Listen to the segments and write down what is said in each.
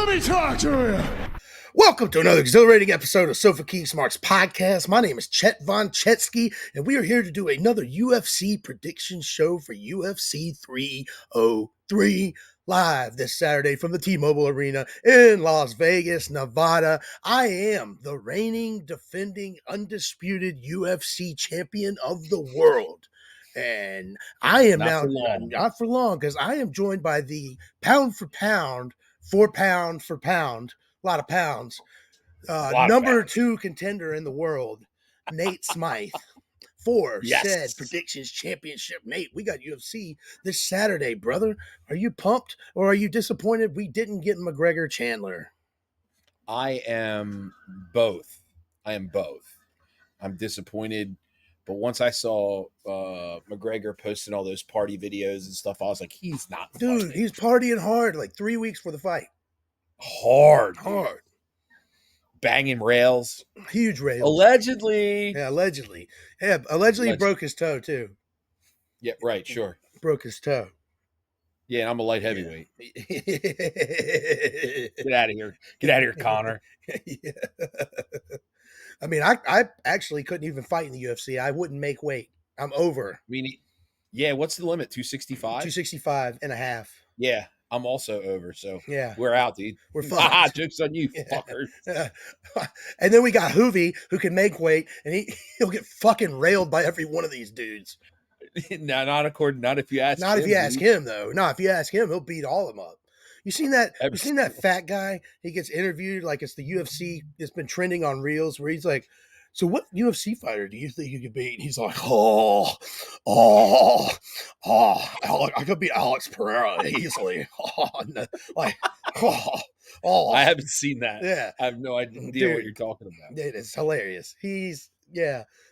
Let me talk to you. Welcome to another exhilarating episode of Sofa King Smarks podcast. My name is Chet Von Chetsky, and we are here to do another UFC prediction show for UFC 303 live this Saturday from the T-Mobile Arena in Las Vegas, Nevada. I am the reigning, defending, undisputed UFC champion of the world. And I am Not for long. not for long, because I am joined by the pound for pound, for pound, a lot of pounds, number 2 contender in the world, Nate Smythe, for said predictions championship. Nate, we got UFC this Saturday, brother. Are you pumped or are you disappointed we didn't get McGregor Chandler? I am both. I'm disappointed, but once I saw McGregor posting all those party videos and stuff, I was like, he's not Dude, fighting. he's partying hard, like 3 weeks for the fight. Hard. Banging rails. Huge rails. Allegedly. Yeah, allegedly. Yeah, allegedly he broke his toe, too. Yeah, right, sure. Broke his toe. Yeah, and I'm a light heavyweight. Get out of here. Get out of here, Connor. Yeah. I mean, I actually couldn't even fight in the UFC. I wouldn't make weight. I'm over. I mean, yeah, what's the limit? 265? 265 and a half. Yeah, I'm also over, so yeah, we're out, dude. We're fucked. Joke's on you, fuckers. And then we got Hoovy, who can make weight, and he'll get fucking railed by every one of these dudes. No, not if you ask him. Not if you ask him, though. No, if you ask him, he'll beat all of them up. You seen that? You seen that fat guy? He gets interviewed like it's the UFC. It's been trending on Reels where he's like, "So what UFC fighter do you think you could beat?" And he's like, I could beat Alex Pereira easily. I haven't seen that. Yeah, I have no idea what you're talking about. It is hilarious.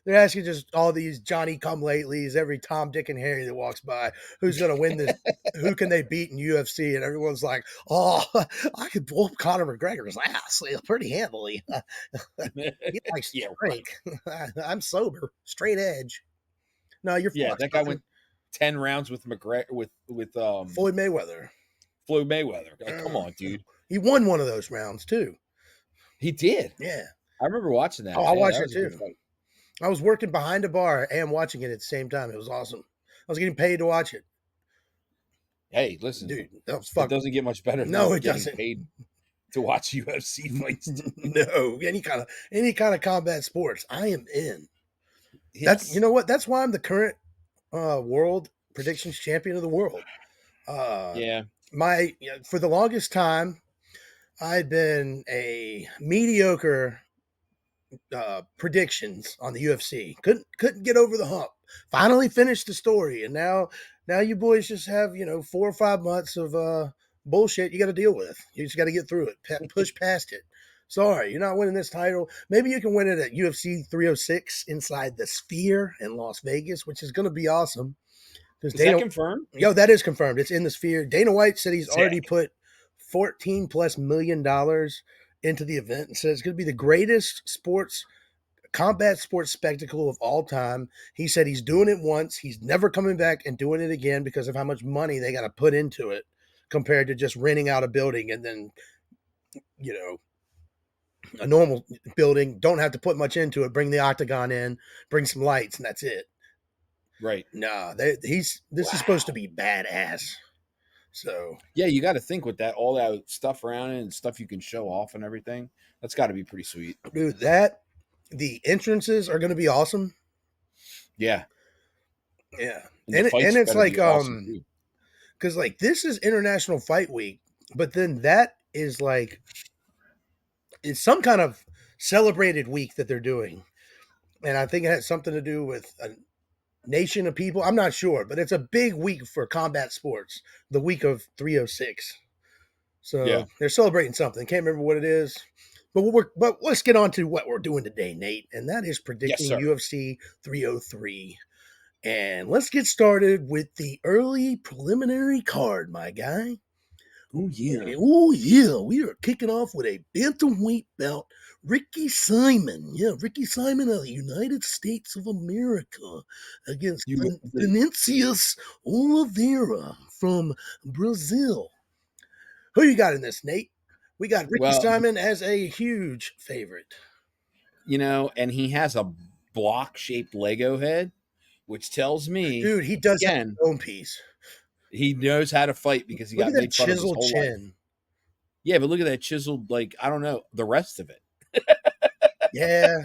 They're asking just all these Johnny come latelys, every Tom, Dick, and Harry that walks by, who's going to win this? Who can they beat in UFC? And everyone's like, I could whoop Conor McGregor's ass pretty handily. He likes to drink. I'm sober, straight edge. No, you're fucked. That guy went 10 rounds with McGregor with Floyd Mayweather. Like, come on, dude. He won one of those rounds too. He did. Yeah. I remember watching that. Oh, I watched it too. I was working behind a bar and watching it at the same time. It was awesome. I was getting paid to watch it. Hey, listen, dude, that was fucking. It doesn't get much better. No, it doesn't. Paid to watch UFC fights. No, any kind of combat sports, I am in. That's, you know what? That's why I'm the current world predictions champion of the world. For the longest time, I'd been a mediocre predictions on the UFC. Couldn't get over the hump. Finally finished the story, and now you boys just have 4 or 5 months of bullshit you got to deal with. You just got to get through it, push past it. Sorry, you're not winning this title. Maybe you can win it at UFC 306 inside the Sphere in Las Vegas, which is going to be awesome. Is that confirmed? Yo, that is confirmed. It's in the Sphere. Dana White said he's already put $14+ million into the event and says it's going to be the greatest combat sports spectacle of all time. He said he's doing it once. He's never coming back and doing it again because of how much money they got to put into it compared to just renting out a building and then, a normal building. Don't have to put much into it. Bring the octagon in, bring some lights, and that's it. Right. Nah, this is supposed to be badass. So yeah, you got to think with that, all that stuff around it and stuff you can show off and everything. That's got to be pretty sweet, dude. The entrances are going to be awesome. Yeah, and it's like awesome, because like this is International Fight Week, but then that is like it's some kind of celebrated week that they're doing, and I think it has something to do with a nation of people. I'm not sure, but it's a big week for combat sports, the week of 306. So they're celebrating something. Can't remember what it is, but let's get on to what we're doing today, Nate, and that is predicting UFC 303. And let's get started with the early preliminary card, my guy. Oh yeah. We are kicking off with a bantamweight bout. Ricky Simon of the United States of America against Vinicius Oliveira from Brazil. Who you got in this, Nate? We got Ricky Well, Simon as a huge favorite. and he has a block-shaped Lego head, which tells me, Dude, he does have again, his own piece. he knows how to fight because he Look got at that made fun of his chiseled whole life. chin. Yeah, but look at that chiseled, I don't know, the rest of it. Yeah.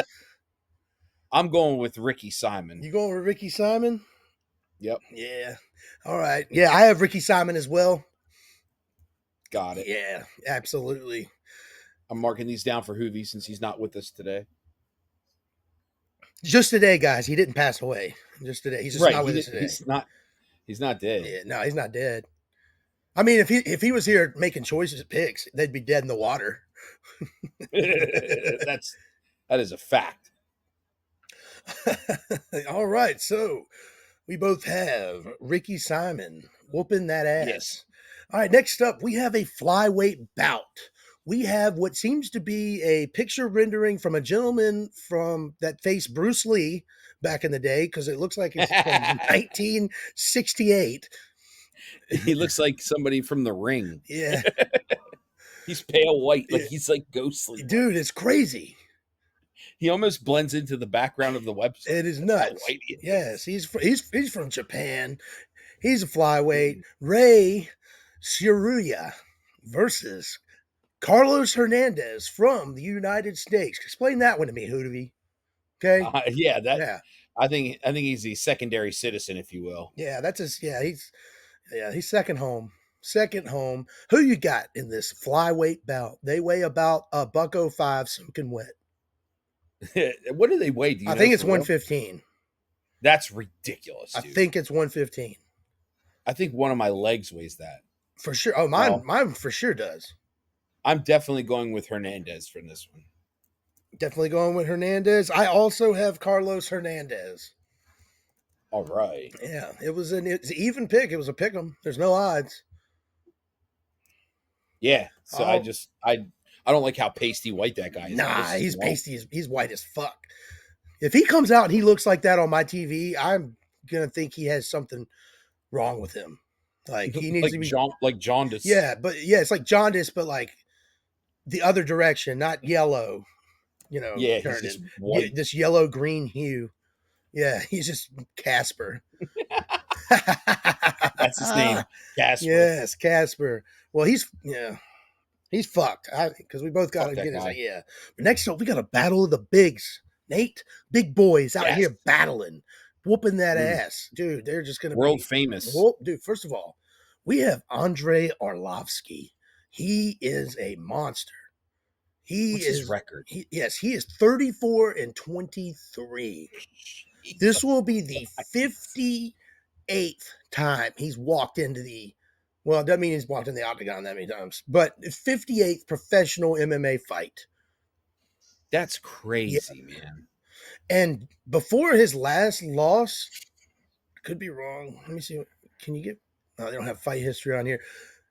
I'm going with Ricky Simon. You going with Ricky Simon? Yep. Yeah. All right. Yeah, I have Ricky Simon as well. Got it. Yeah, absolutely. I'm marking these down for Hoovy since he's not with us today. Just today, guys. He didn't pass away. Just today. He's just Right. not with us today. He's not dead. Yeah, no, he's not dead. I mean, if he was here making choices picks, they'd be dead in the water. That is a fact. All right, so we both have Ricky Simon whooping that ass. Yes. All right, next up, we have a flyweight bout. We have what seems to be a picture rendering from a gentleman that faced Bruce Lee back in the day, because it looks like it's from 1968. He looks like somebody from The Ring. Yeah. He's pale white, he's like ghostly. Dude, it's crazy. He almost blends into the background of the website. It is nuts. Yes, he's from Japan. He's a flyweight. Ray Shiruya versus Carlos Hernandez from the United States. Explain that one to me, Hoodie. Okay. Yeah. I think he's a secondary citizen, if you will. Yeah, that's his. Yeah, he's second home. Second home. Who you got in this flyweight bout? They weigh about $105 soaking wet. What do they weigh? Do you I know think it's for real? 115. That's ridiculous, dude. I think it's 115. I think one of my legs weighs that. For sure. Oh, mine for sure does. I'm definitely going with Hernandez for this one. Definitely going with Hernandez. I also have Carlos Hernandez. All right. Yeah, it's an even pick. It was a pick 'em. There's no odds. Yeah. So I don't like how pasty white that guy is. Nah, he's pasty. He's white as fuck. If he comes out and he looks like that on my TV, I'm gonna think he has something wrong with him. Like he needs to be like jaundice. Yeah, it's like jaundice, but like the other direction, not yellow. Yeah, he's just white. This yellow green hue. Yeah, he's just Casper. That's his name, Casper. Yes, Casper. Well, he's fucked. Because we both got to get it. Yeah. But next up, we got a battle of the bigs. Nate, big boys out here battling, whooping that ass, dude. They're just gonna world famous. Dude, first of all, we have Andrei Arlovsky. He is a monster. What's his record? He is 34-23. This will be the 58th time he's walked into well, it doesn't mean he's walked in the octagon that many times, but 58th professional MMA fight. That's crazy, man. And before his last loss, I could be wrong. Let me see. Can you get? No, they don't have fight history on here.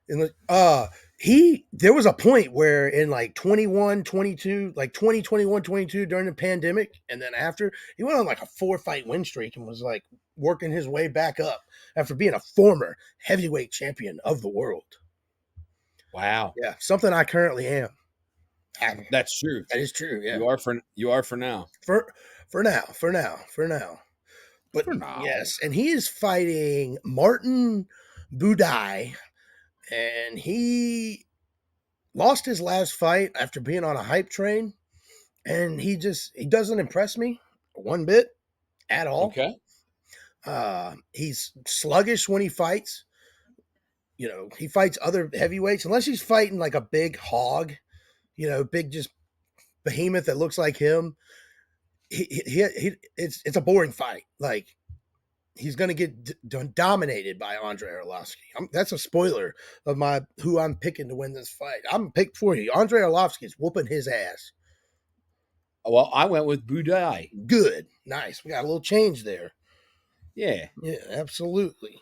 There was a point where in like 21, 22, like 2021, 22 during the pandemic, and then after, he went on like a 4-fight win streak and was like working his way back up after being a former heavyweight champion of the world. Wow. Yeah, something I currently am. That's true. That is true. Yeah, you are for now. For now. But yes, and he is fighting Martin Budai, and he lost his last fight after being on a hype train, and he doesn't impress me one bit at all. Okay. He's sluggish when he fights. He fights other heavyweights unless he's fighting like a big hog, big just behemoth that looks like him. It's a boring fight. Like he's going to get dominated by Andrei Arlovsky. That's a spoiler of who I'm picking to win this fight. I'm picked for you. Andrei Arlovsky is whooping his ass. Well, I went with Budai. Good. Nice. We got a little change there. Yeah. Yeah, absolutely.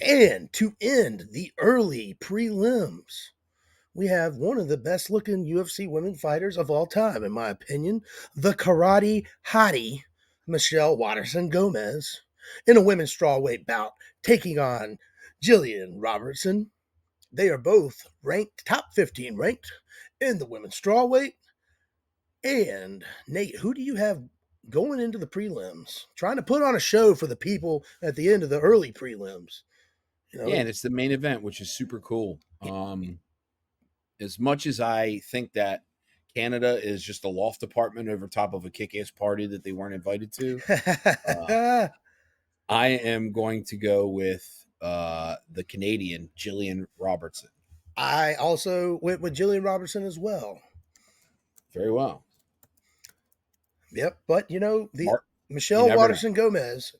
And to end the early prelims, we have one of the best looking UFC women fighters of all time, in my opinion, the karate hottie, Michelle Watterson Gomez, in a women's strawweight bout, taking on Jillian Robertson. They are both ranked top 15 ranked in the women's strawweight. And Nate, who do you have going into the prelims? Trying to put on a show for the people at the end of the early prelims. You Yeah, know, and it's the main event, which is super cool. As much as I think that Canada is just a loft apartment over top of a kick-ass party that they weren't invited to, uh, I am going to go with the Canadian Jillian Robertson. I also went with Jillian Robertson as well. Very well. Yep, but the Mark, you Michelle never know. Waterson Gomez,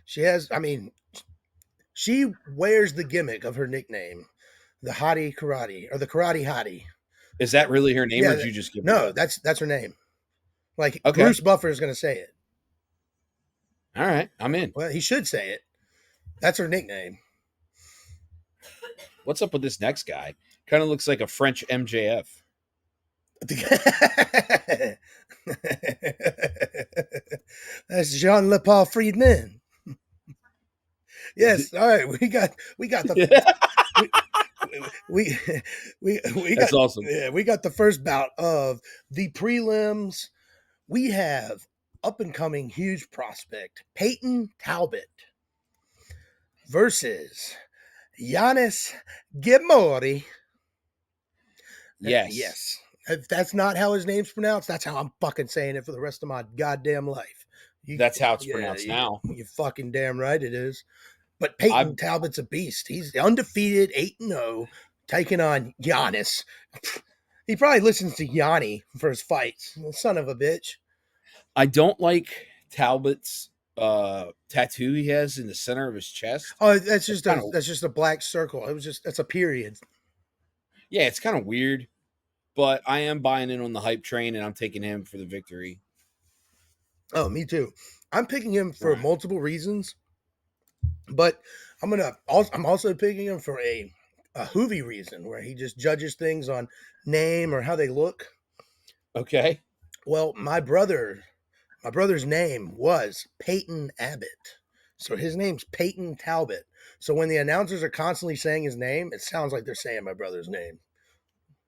she has. I mean, she wears the gimmick of her nickname, the Hottie Karate or the Karate Hottie. Is that really her name, or Yeah, did you just give it no, up? that's her name. Like Okay. Bruce Buffer is going to say it. All right, I'm in. Well, he should say it. That's her nickname. What's up with this next guy? Kind of looks like a French MJF. That's Jean Le Paul Friedman. Yes, all right. We got the we That's got awesome. yeah, we got the first bout of the prelims. We have up and coming huge prospect Peyton Talbot versus Giannis Gemori. Yes. Yes. If that's not how his name's pronounced, that's how I'm fucking saying it for the rest of my goddamn life. That's how it's pronounced now. You fucking damn right it is. But I Peyton Talbot's a beast. He's undefeated, 8-0, taking on Giannis. He probably listens to Yanni for his fights. Son of a bitch. I don't like Talbot's tattoo he has in the center of his chest. Oh, that's just a black circle. That's a period. Yeah, it's kind of weird, but I am buying in on the hype train, and I'm taking him for the victory. Oh, me too. I'm picking him for Right. multiple reasons, but I'm also picking him for a Hoovy reason where he just judges things on name or how they look. Okay. Well, my brother's name was Peyton Abbott. So his name's Peyton Talbot. So when the announcers are constantly saying his name, it sounds like they're saying my brother's name.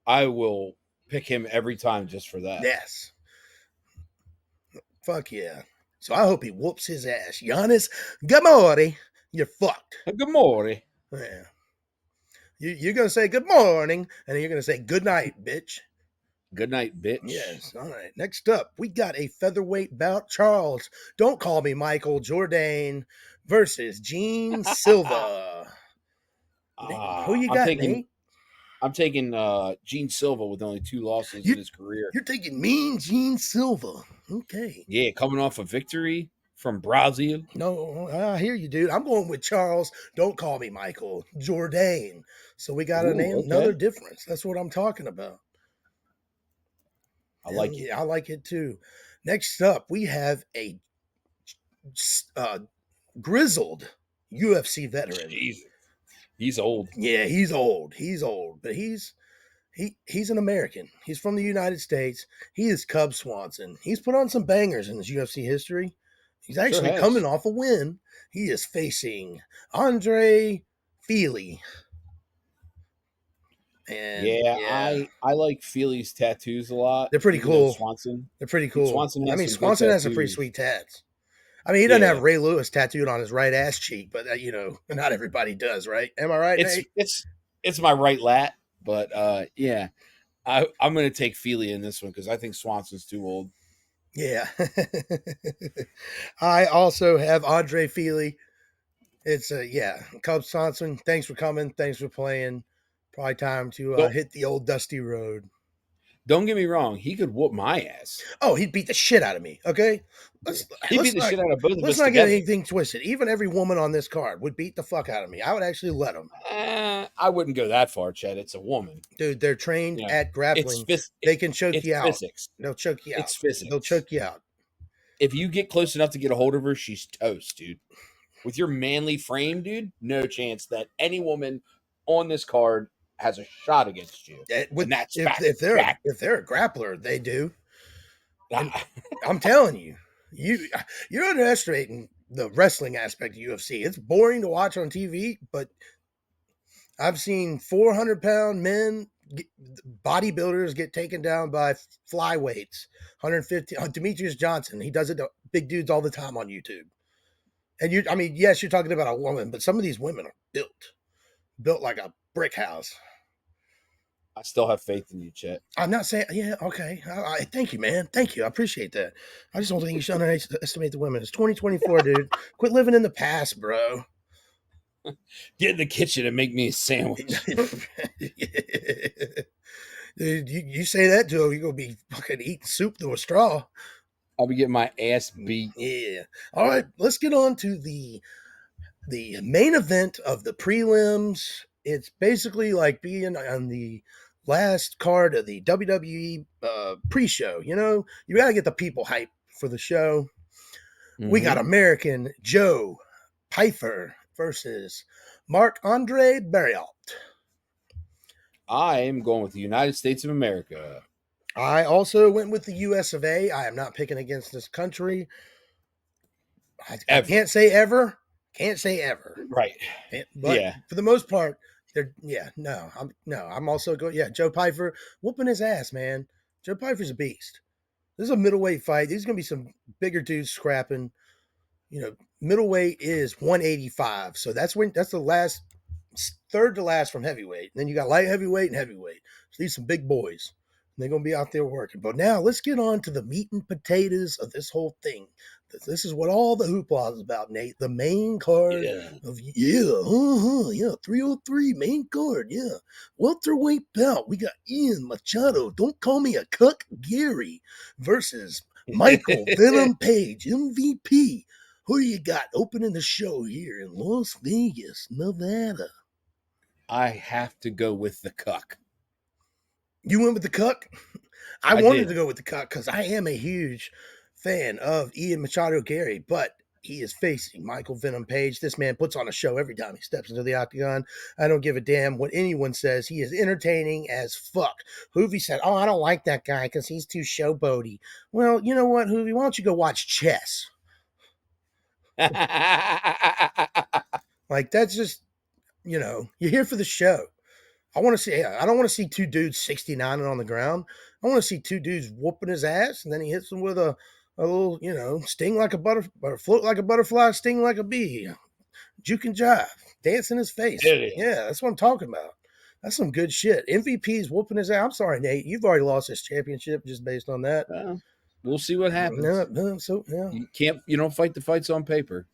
I will pick him every time just for that. Yes. Fuck yeah. So I hope he whoops his ass. Giannis Gamori, you're fucked. Good morning. Yeah. You're going to say good morning, and then you're going to say good night, bitch. Good night, bitch. Yes. All right. Next up, we got a featherweight bout. Charles, don't call me Michael Jourdain versus Gene Silva. Who you got, Nate? I'm taking Gene Silva with only 2 losses in his career. You're taking Mean Gene Silva. Okay. Yeah, coming off a victory from Brazil. No, I hear you, dude. I'm going with Charles. Don't call me Michael Jourdain. So we got another difference. That's what I'm talking about. I like it. I like it too. Next up, we have a grizzled UFC veteran. Jeez. He's old. Yeah, he's old. He's old, but he's an American. He's from the United States. He is Cub Swanson. He's put on some bangers in his UFC history. He's actually coming off a win. He is facing Andre Feely. And I like Feely's tattoos a lot. They're pretty cool. Swanson. They're pretty cool. Swanson has some pretty sweet tats. I mean, he doesn't have Ray Lewis tattooed on his right ass cheek, but not everybody does, right? Am I right, Nate? It's my right lat, but yeah. I'm going to take Feely in this one because I think Swanson's too old. Yeah. I also have Andre Feely. It's Cub Swanson. Thanks for coming. Thanks for playing. Probably time to hit the old dusty road. Don't get me wrong. He could whoop my ass. Oh, he'd beat the shit out of me. Okay. He'd beat the shit out of both of us. Let's not get anything twisted. Even every woman on this card would beat the fuck out of me. I would actually let them. I wouldn't go that far, Chad. It's a woman. Dude, they're trained at grappling. They can choke you out. Physics. They'll choke you out. It's physics. They'll choke you out. If you get close enough to get a hold of her, she's toast, dude. With your manly frame, dude, no chance that any woman on this card has a shot against you. And that's if they're a grappler, they do. I'm telling you, you're underestimating the wrestling aspect of UFC. It's boring to watch on TV, but I've seen 400-pound men, bodybuilders get taken down by flyweights. 150. Demetrius Johnson, he does it to big dudes all the time on YouTube. And I mean, yes, you're talking about a woman, but some of these women are built like a brick house. I still have faith in you, Chet. I'm not saying, yeah, okay. Thank you, man. Thank you. I appreciate that. I just don't think you should underestimate the women. It's 2024, dude. Quit living in the past, bro. Get in the kitchen and make me a sandwich. Dude, you say that to him, you're going to be fucking eating soup through a straw. I'll be getting my ass beat. Yeah. All right, let's get on to the main event of the prelims. It's basically like being on the last card of the WWE pre-show. You know, you got to get the people hype for the show. Mm-hmm. We got American Joe Pyfer versus Marc-Andre Barriault. I am going with the United States of America. I also went with the US of A. I am not picking against this country. I can't say ever. Can't say ever. Right. But for the most part, I'm also going, Joe Pyfer whooping his ass, man. Joe Pyfer's a beast. This is a middleweight fight. There's going to be some bigger dudes scrapping. You know, middleweight is 185. So that's the last, third to last from heavyweight. And then you got light heavyweight and heavyweight. So these are some big boys. And they're going to be out there working. But now let's get on to the meat and potatoes of this whole thing. This is what all the hoopla is about, Nate. The main card of 303 main card, welterweight bout. We got Ian Machado. Don't call me a cuck, Gary versus Michael Venom Page, MVP. Who do you got opening the show here in Las Vegas, Nevada? I have to go with the cuck. You went with the cuck? I wanted to go with the cuck because I am a huge fan of Ian Machado Gary, but he is facing Michael Venom Page. This man puts on a show every time he steps into the octagon. I don't give a damn what anyone says. He is entertaining as fuck. Hoovy said, I don't like that guy because he's too showboaty. Well, you know what, Hoovy? Why don't you go watch chess? Like, that's just, you're here for the show. I want to see, I don't want to see two dudes 69 and on the ground. I want to see two dudes whooping his ass, and then he hits him with a little, sting like a butterfly, float like a butterfly, sting like a bee, juke and jive, dance in his face. Yeah, that's what I'm talking about. That's some good shit. MVP's whooping his ass. I'm sorry, Nate. You've already lost this championship just based on that. We'll see what happens. You don't fight the fights on paper.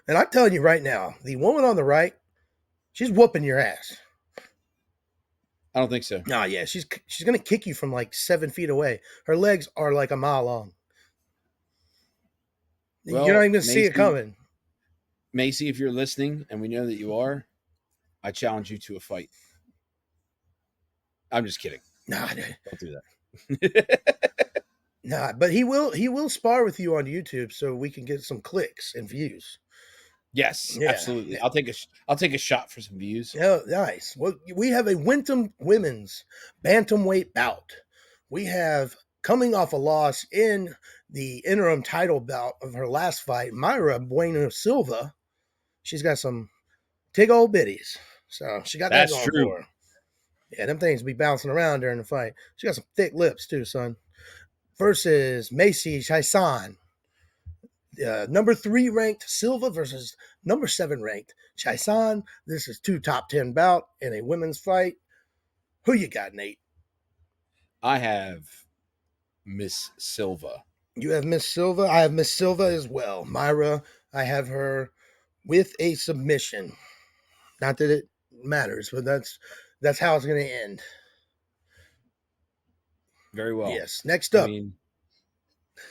And I'm telling you right now, the woman on the right, she's whooping your ass. I don't think so. No, yeah, she's gonna kick you from like 7 feet away. Her legs are like a mile long. Well, you're not even gonna see it coming. Macy, if you're listening, and we know that you are, I challenge you to a fight. I'm just kidding. Nah, don't do that. Nah, but he will spar with you on YouTube so we can get some clicks and views. Yes, absolutely. I'll take a shot for some views. Oh, nice. Well, we have a women's bantamweight bout. We have, coming off a loss in the interim title bout of her last fight, Mayra Bueno Silva. She's got some tig old bitties. So she got that going for her. Yeah, them things be bouncing around during the fight. She got some thick lips too, son. Versus Macy Chiasson. Number 3 ranked Silva versus number 7 ranked Chiasson. This is 2 top 10 bout in a women's fight. Who you got, Nate? I have Miss Silva. You have Miss Silva. I have Miss Silva as well. Mayra, I have her with a submission. Not that it matters, but that's how it's going to end. Very well. Yes. Next up.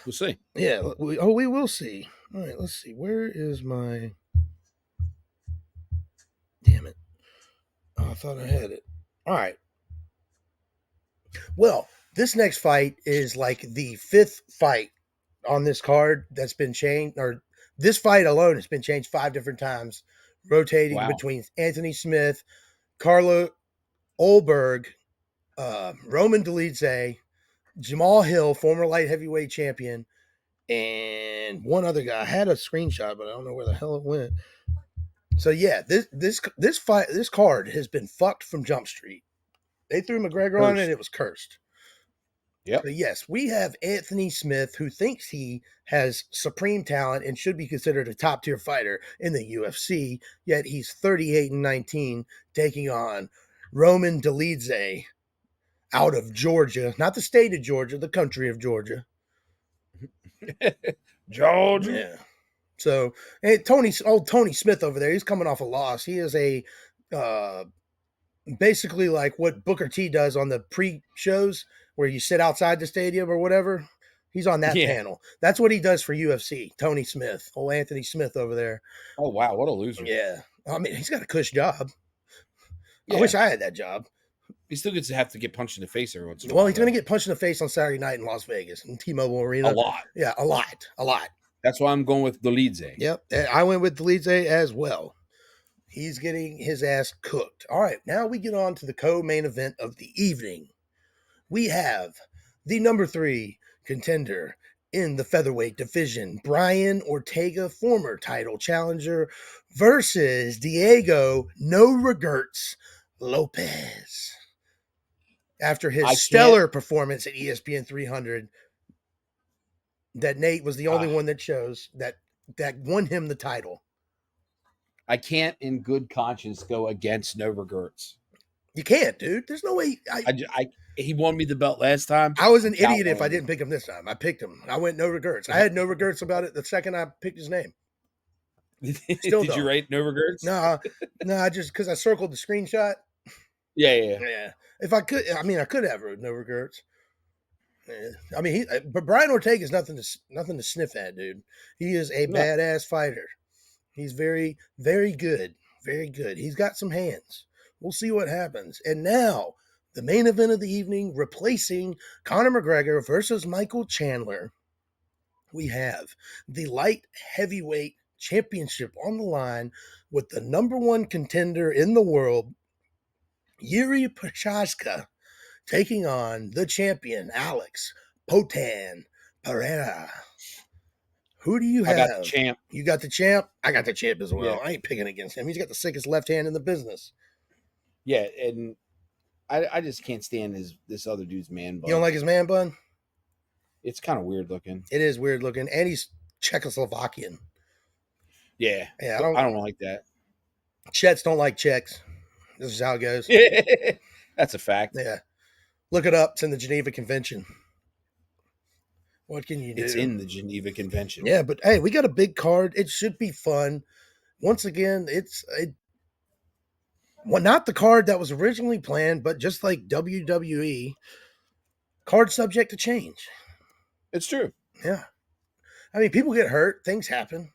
We'll see. Yeah. We will see. All right. Let's see. Where is my... Damn it. Oh, I thought I had it. All right. Well, this next fight is like the 5th fight on this card that's been changed, or this fight alone has been changed 5 different times, rotating between Anthony Smith, Carlo Olberg, Roman Dolidze, Jamal Hill, former light heavyweight champion, and one other guy. I had a screenshot, but I don't know where the hell it went. So yeah, this card has been fucked from Jump Street. They threw McGregor on it, Cursed. it was cursed. Yep. So yes, we have Anthony Smith, who thinks he has supreme talent and should be considered a top tier fighter in the UFC. Yet he's 38-19, taking on Roman Dolidze out of Georgia, not the state of Georgia, the country of Georgia. Georgia. Yeah. So, old Tony Smith over there, he's coming off a loss. He is a uh, basically like what Booker T does on the pre-shows where you sit outside the stadium or whatever. He's on that Yeah. panel. That's what he does for UFC. Tony Smith, old Anthony Smith over there. Oh wow, what a loser. Yeah. I mean, he's got a cush job. I Yeah. wish I had that job. He still gets to have to get punched in the face every once in a Well, while. he's going to get punched in the face on Saturday night in Las Vegas in T-Mobile Arena. A lot. Yeah, a lot. That's why I'm going with Dolidze. Yep. I went with Dolidze as well. He's getting his ass cooked. All right, now we get on to the co-main event of the evening. We have the number 3 contender in the featherweight division, Brian Ortega, former title challenger, versus Diego No Regrets Lopez. After his stellar performance at ESPN 300, that Nate was the only one that chose that won him the title. I can't, in good conscience, go against No Regrets. You can't, dude. There's no way. He won me the belt last time. I was an idiot if I didn't pick him this time. I picked him. I went No Regrets. I had no regrets about it the second I picked his name. Still Did you rate No Regrets? No, just because I circled the screenshot. Yeah. If I could, I could have wrote No Regrets. I mean, but Brian Ortega is nothing to sniff at, dude. He is a badass fighter. He's very, very good. Very good. He's got some hands. We'll see what happens. And now, the main event of the evening, replacing Conor McGregor versus Michael Chandler. We have the light heavyweight championship on the line with the number 1 contender in the world, Yuri Prochazka, taking on the champion, Alex Potan Pereira. Who do you have? I got the champ. You got the champ? I got the champ as well. Yeah. I ain't picking against him. He's got the sickest left hand in the business. Yeah, and I just can't stand this other dude's man bun. You don't like his man bun? It's kind of weird looking. It is weird looking, and he's Czechoslovakian. Yeah, I don't like that. Czechs don't like Czechs. This is how it goes. That's a fact. Yeah. Look it up. It's in the Geneva Convention. What can you do? It's in the Geneva Convention. Yeah, but hey, we got a big card. It should be fun. Once again, well, not the card that was originally planned, but just like WWE, card subject to change. It's true. Yeah. I mean, people get hurt. Things happen.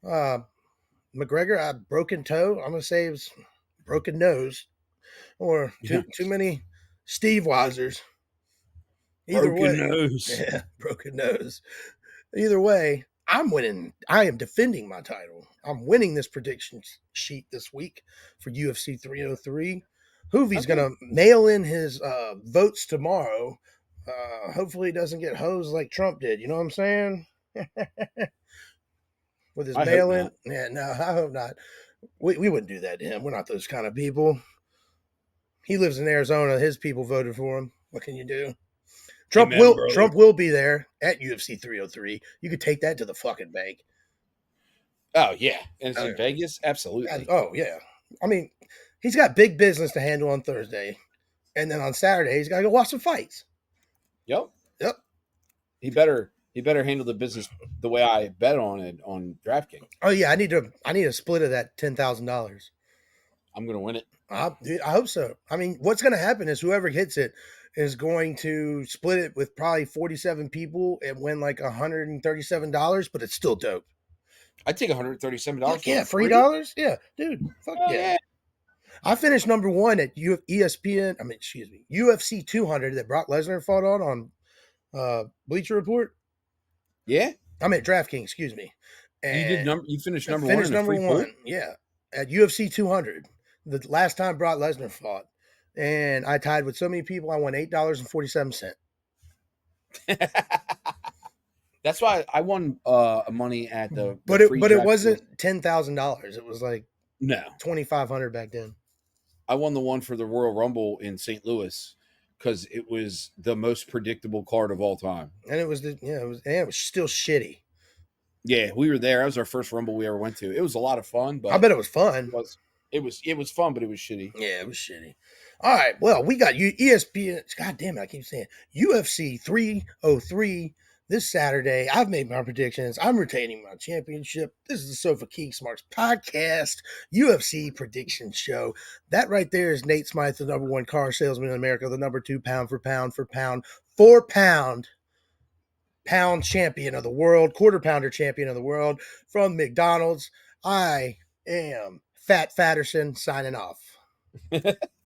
McGregor, a broken toe. I'm going to say it was broken nose or too many Steve Weisers. Broken nose. Yeah, broken nose. Either way, I'm winning. I am defending my title. I'm winning this prediction sheet this week for UFC 303. Hoovie's going to mail in his votes tomorrow. Hopefully he doesn't get hosed like Trump did. You know what I'm saying? With his mail-in. Yeah, no, I hope not. We wouldn't do that to him. We're not those kind of people. He lives in Arizona. His people voted for him. What can you do? Trump will be there at UFC 303. You could take that to the fucking bank. Oh, yeah. And it's in Vegas? Absolutely. Oh, yeah. I mean, he's got big business to handle on Thursday. And then on Saturday, he's got to go watch some fights. Yep. He better handle the business the way I bet on it on DraftKings. Oh, yeah. I need a split of that $10,000. I'm going to win it. Dude, I hope so. I mean, what's going to happen is whoever hits it is going to split it with probably 47 people and win like $137, but it's still dope. I'd take $137. Yeah, $3? Yeah, dude. Fuck yeah. I finished number 1 at UFC 200 that Brock Lesnar fought on Bleacher Report. Yeah? I'm at DraftKings, excuse me. And you finished number 1. Finished number 1, yeah. At UFC 200. The last time Brock Lesnar fought. And I tied with so many people, I won $8.47. That's why I won money at the but it wasn't $10,000. It was like No, 2,500 back then. I won the one for the Royal Rumble in St. Louis because it was the most predictable card of all time. And it was it was still shitty. Yeah, we were there. That was our first Rumble we ever went to. It was a lot of fun, but I bet it was fun. It was fun, but it was shitty. Yeah, it was shitty. All right, well, we got ESPN. God damn it, I keep saying UFC 303 this Saturday. I've made my predictions. I'm retaining my championship. This is the Sofa King Smarks podcast UFC prediction show. That right there is Nate Smythe, the number one car salesman in America, the number two pound for pound, 4-pound champion of the world, quarter pounder champion of the world from McDonald's. I am Fat Fatterson signing off.